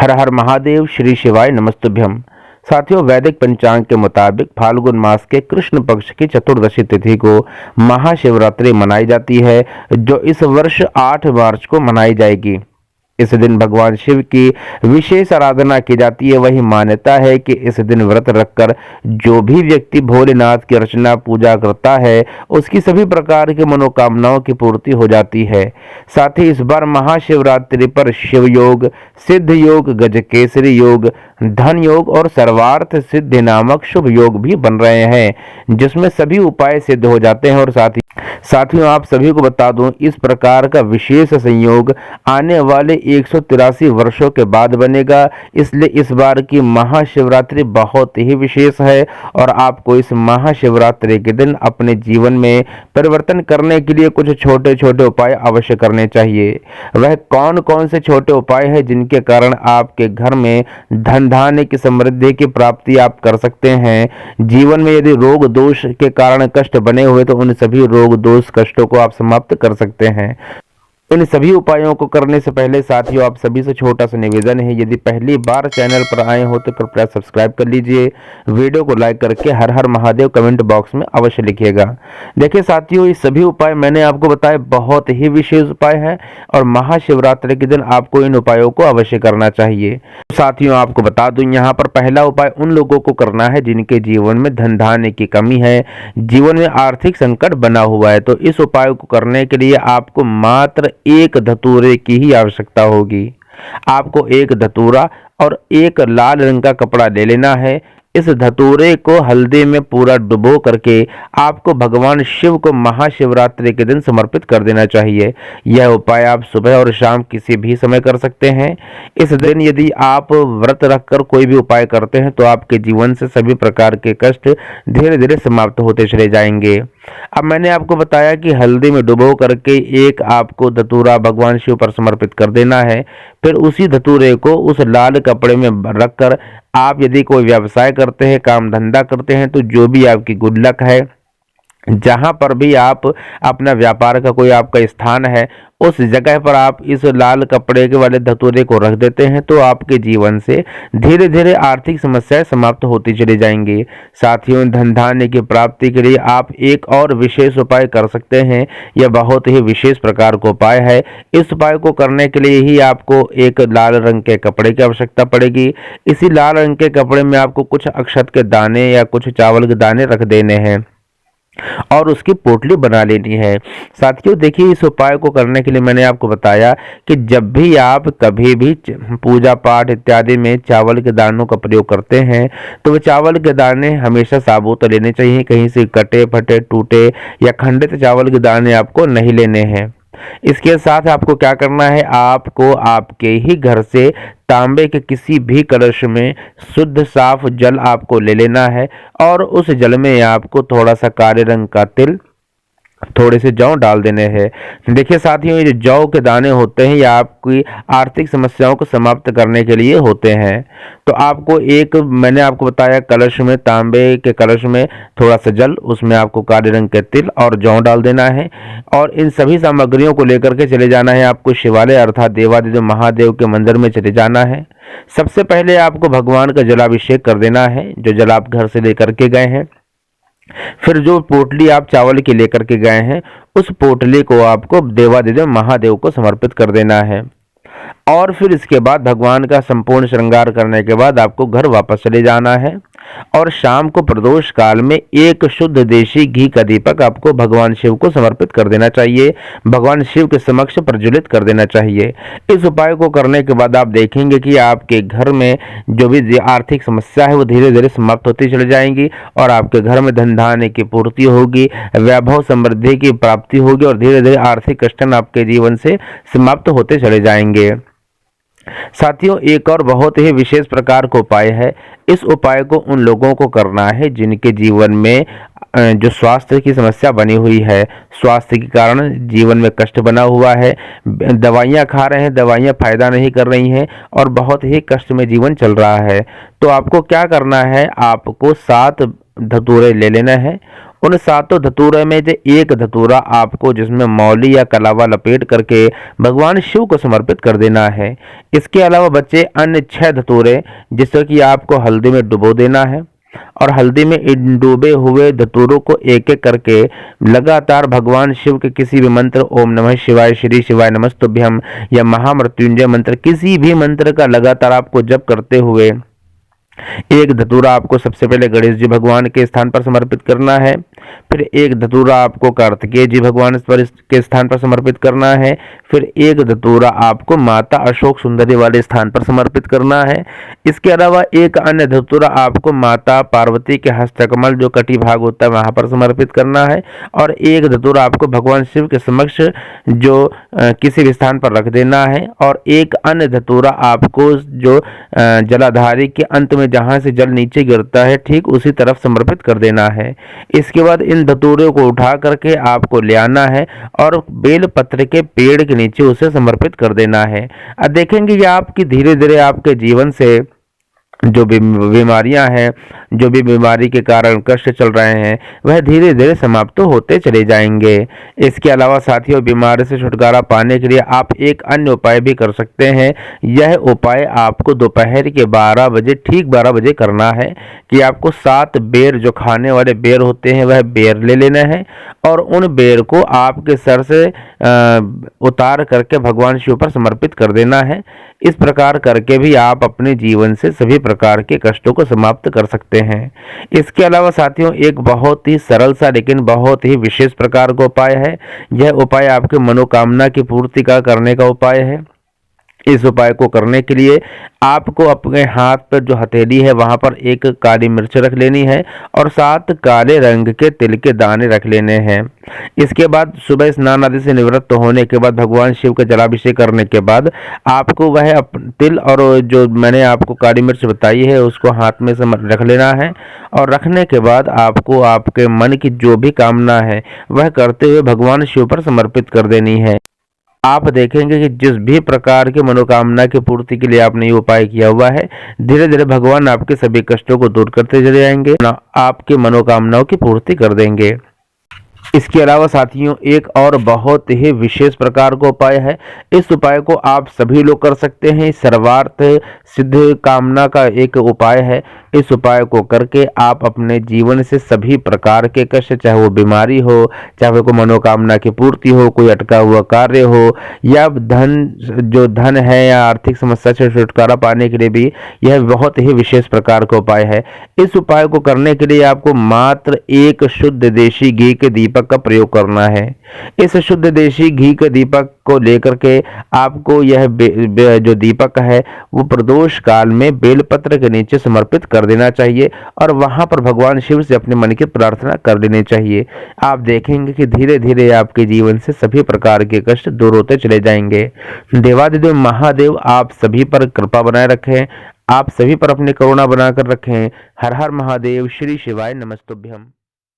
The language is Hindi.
हर हर महादेव, श्री शिवाय नमस्तुभ्यम। साथियों, वैदिक पंचांग के मुताबिक फाल्गुन मास के कृष्ण पक्ष की चतुर्दशी तिथि को महाशिवरात्रि मनाई जाती है, जो इस वर्ष 8 मार्च को मनाई जाएगी। इस दिन भगवान शिव की विशेष आराधना की जाती है। वही मान्यता है कि इस दिन व्रत रखकर जो भी व्यक्ति भोलेनाथ की अर्चना पूजा करता है, उसकी सभी प्रकार की मनोकामनाओं की पूर्ति हो जाती है। साथ ही इस बार महाशिवरात्रि पर शिव योग, सिद्ध योग, गजकेसरी योग, धन योग और सर्वार्थ सिद्धि नामक शुभ योग भी बन रहे हैं, जिसमें सभी उपाय सिद्ध हो जाते हैं। और साथियों, आप सभी को बता दूं, इस प्रकार का विशेष संयोग आने वाले 183 वर्षों के बाद बनेगा। इसलिए इस बार की महाशिवरात्रि बहुत ही विशेष है और आपको इस महाशिवरात्रि के दिन अपने जीवन में परिवर्तन करने के लिए कुछ छोटे छोटे उपाय अवश्य करने चाहिए। वह कौन कौन से छोटे उपाय हैं जिनके कारण आपके घर में धन धान्य की समृद्धि की प्राप्ति आप कर सकते हैं। जीवन में यदि रोग दोष के कारण कष्ट बने हुए तो उन सभी रोग दोष कष्टों को आप समाप्त कर सकते हैं। इन सभी उपायों को करने से पहले साथियों, आप सभी से छोटा सा निवेदन है, यदि पहली बार चैनल पर आए हो तो कृपया सब्सक्राइब कर लीजिए। वीडियो को लाइक करके हर हर महादेव कमेंट बॉक्स में अवश्य लिखिएगा। देखिए साथियों, ये सभी उपाय मैंने आपको बताए बहुत ही विशेष उपाय हैं और महाशिवरात्रि के दिन आपको इन उपायों को अवश्य करना चाहिए। साथियों, आपको बता दूं, यहाँ पर पहला उपाय उन लोगों को करना है जिनके जीवन में धन धान्य की कमी है, जीवन में आर्थिक संकट बना हुआ है। तो इस उपाय को करने के लिए आपको मात्र एक धतूरे की ही आवश्यकता होगी। आपको एक धतूरा और एक लाल रंग का कपड़ा ले लेना है। इस धतूरे को हल्दी में पूरा डुबो करके आपको भगवान शिव को महाशिवरात्रि के दिन समर्पित कर देना चाहिए। यह उपाय आप सुबह और शाम किसी भी समय कर सकते हैं। इस दिन यदि आप व्रत रखकर कोई भी उपाय करते हैं तो आपके जीवन से सभी प्रकार के कष्ट धीरे धीरे समाप्त होते चले जाएंगे। अब मैंने आपको बताया कि हल्दी में डुबो करके एक आपको धतूरा भगवान शिव पर समर्पित कर देना है। फिर उसी धतूरे को उस लाल कपड़े में रखकर आप यदि कोई व्यवसाय करते हैं, काम धंधा करते हैं, तो जो भी आपकी गुल्लक है, जहां पर भी आप अपना व्यापार का कोई आपका स्थान है, उस जगह पर आप इस लाल कपड़े के वाले धतूरे को रख देते हैं तो आपके जीवन से धीरे धीरे आर्थिक समस्याएं समाप्त होती चली जाएंगी। साथियों, धन धान्य की प्राप्ति के लिए आप एक और विशेष उपाय कर सकते हैं। यह बहुत ही विशेष प्रकार का उपाय है। इस उपाय को करने के लिए ही आपको एक लाल रंग के कपड़े की आवश्यकता पड़ेगी। इसी लाल रंग के कपड़े में आपको कुछ अक्षत के दाने या कुछ चावल के दाने रख देने हैं और उसकी पोटली बना लेनी है। साथियों, देखिए, इस उपाय को करने के लिए मैंने आपको बताया कि जब भी आप कभी भी पूजा पाठ इत्यादि में चावल के दानों का प्रयोग करते हैं तो वे चावल के दाने हमेशा साबुत लेने चाहिए। कहीं से कटे फटे टूटे या खंडित चावल के दाने आपको नहीं लेने हैं। इसके साथ आपको क्या करना है, आपको आपके ही घर से तांबे के किसी भी कलश में शुद्ध साफ जल आपको ले लेना है और उस जल में आपको थोड़ा सा काले रंग का तिल, थोड़े से जौ डाल देने हैं। देखिए साथियों, ये जो जौ के दाने होते हैं, ये आपकी आर्थिक समस्याओं को समाप्त करने के लिए होते हैं। तो आपको एक, मैंने आपको बताया, कलश में, तांबे के कलश में थोड़ा सा जल, उसमें आपको काले रंग के तिल और जौ डाल देना है और इन सभी सामग्रियों को लेकर के चले जाना है। आपको शिवालय अर्थात देवादिदेव महादेव के मंदिर में चले जाना है। सबसे पहले आपको भगवान का जलाभिषेक कर देना है, जो जल आप घर से लेकर के गए हैं। फिर जो पोटली आप चावल की लेकर के गए हैं, उस पोटली को आपको देवादिदेव महादेव को समर्पित कर देना है और फिर इसके बाद भगवान का संपूर्ण श्रृंगार करने के बाद आपको घर वापस चले जाना है और शाम को प्रदोष काल में एक शुद्ध देशी घी का दीपक आपको भगवान शिव को समर्पित कर देना चाहिए, भगवान शिव के समक्ष प्रज्वलित कर देना चाहिए। इस उपाय को करने के बाद आप देखेंगे कि आपके घर में जो भी आर्थिक समस्या है वो धीरे धीरे समाप्त होती चली जाएंगी और आपके घर में धन धान्य की पूर्ति होगी, वैभव समृद्धि की प्राप्ति होगी और धीरे धीरे आर्थिक कष्ट आपके जीवन से समाप्त होते चले जाएंगे। साथियों, एक और बहुत ही विशेष प्रकार का उपाय है। इस उपाय को उन लोगों को करना है जिनके जीवन में जो स्वास्थ्य की समस्या बनी हुई है, स्वास्थ्य के कारण जीवन में कष्ट बना हुआ है, दवाइयाँ खा रहे हैं, दवाइयाँ फायदा नहीं कर रही हैं और बहुत ही कष्ट में जीवन चल रहा है। तो आपको क्या करना है, आपको 7 धतूरे ले लेना है, उन सातों धतूरे में से एक धतूरा आपको जिसमें मौली या कलावा लपेट करके भगवान शिव को समर्पित कर देना है। इसके अलावा बचे अन्य 6 धतूरे जिससे कि आपको हल्दी में डुबो देना है और हल्दी में इन डूबे हुए धतूरों को एक एक करके लगातार भगवान शिव के किसी भी मंत्र, ओम नमः शिवाय, श्री शिवाय नमस्तुभ्यम या महामृत्युंजय मंत्र, किसी भी मंत्र का लगातार आपको जप करते हुए एक धतूरा आपको सबसे पहले गणेश जी भगवान के स्थान पर समर्पित करना है। फिर एक धतूरा आपको कार्तिकेय जी भगवान के स्थान पर समर्पित करना है। फिर एक धतूरा आपको माता अशोक सुंदरी वाले स्थान पर समर्पित करना है। इसके अलावा एक अन्य धतूरा आपको माता पार्वती के हस्तकमल जो कटी भाग होता है वहां पर समर्पित करना है। और एक धतूरा आपको भगवान शिव के समक्ष जो किसी भी स्थान पर रख देना है। और एक अन्य धतूरा आपको जो जलाधारी के अंत में जहां से जल नीचे गिरता है ठीक उसी तरफ समर्पित कर देना है। इसके बाद इन धतूरों को उठा करके आपको ले आना है और बेल पत्र के पेड़ के नीचे उसे समर्पित कर देना है। अब देखेंगे कि आपकी धीरे धीरे आपके जीवन से जो भी बीमारियां हैं, जो भी बीमारी के कारण कष्ट चल रहे हैं वह धीरे धीरे समाप्त होते चले जाएंगे। इसके अलावा साथियों, बीमारी से छुटकारा पाने के लिए आप एक अन्य उपाय भी कर सकते हैं। यह उपाय आपको दोपहर के 12 बजे, ठीक 12 बजे करना है कि आपको 7 बेर, जो खाने वाले बेर होते हैं वह बेर ले लेना है और उन बेर को आपके सर से उतार करके भगवान शिव पर समर्पित कर देना है। इस प्रकार करके भी आप अपने जीवन से सभी प्रकार के कष्टों को समाप्त कर सकते हैं। इसके अलावा साथियों, एक बहुत ही सरल सा लेकिन बहुत ही विशेष प्रकार का उपाय है। यह उपाय आपके मनोकामना की पूर्ति का करने का उपाय है। इस उपाय को करने के लिए आपको अपने हाथ पर जो हथेली है वहां पर एक काली मिर्च रख लेनी है और 7 काले रंग के तिल के दाने रख लेने हैं। इसके बाद सुबह स्नान आदि से निवृत्त होने के बाद भगवान शिव का जलाभिषेक करने के बाद आपको वह तिल और जो मैंने आपको काली मिर्च बताई है उसको हाथ में से रख लेना है। और रखने के बाद आपको आपके मन की जो भी कामना है वह करते हुए भगवान शिव पर समर्पित कर देनी है। आप देखेंगे कि जिस भी प्रकार के मनोकामना की पूर्ति के लिए आपने ये उपाय किया हुआ है, धीरे धीरे भगवान आपके सभी कष्टों को दूर करते चले जाएंगे, आपके मनोकामनाओं की पूर्ति कर देंगे। इसके अलावा साथियों, एक और बहुत ही विशेष प्रकार का उपाय है। इस उपाय को आप सभी लोग कर सकते हैं। सर्वार्थ सिद्ध कामना का एक उपाय है। इस उपाय को करके आप अपने जीवन से सभी प्रकार के कष्ट, चाहे वो बीमारी हो, चाहे वो मनोकामना की पूर्ति हो, कोई अटका हुआ कार्य हो या धन है या आर्थिक समस्या से छुटकारा पाने के लिए भी यह बहुत ही विशेष प्रकार का उपाय है। इस उपाय को करने के लिए आपको मात्र एक शुद्ध देशी घी के दीपक का प्रयोग करना है। इस शुद्ध देशी घी के दीपक को लेकर के आपको यह जो दीपक है वो प्रदोष काल में बेलपत्र के नीचे समर्पित कर देना चाहिए और वहां पर भगवान शिव से अपने मन की प्रार्थना कर लेनी चाहिए। आप देखेंगे कि धीरे धीरे आपके जीवन से सभी प्रकार के कष्ट दूर होते चले जाएंगे। देवादिदेव महादेव आप सभी पर कृपा बनाए रखें, आप सभी पर अपनी करुणा बनाकर रखें। हर हर महादेव, श्री शिवाय नमस्तुभ्यम।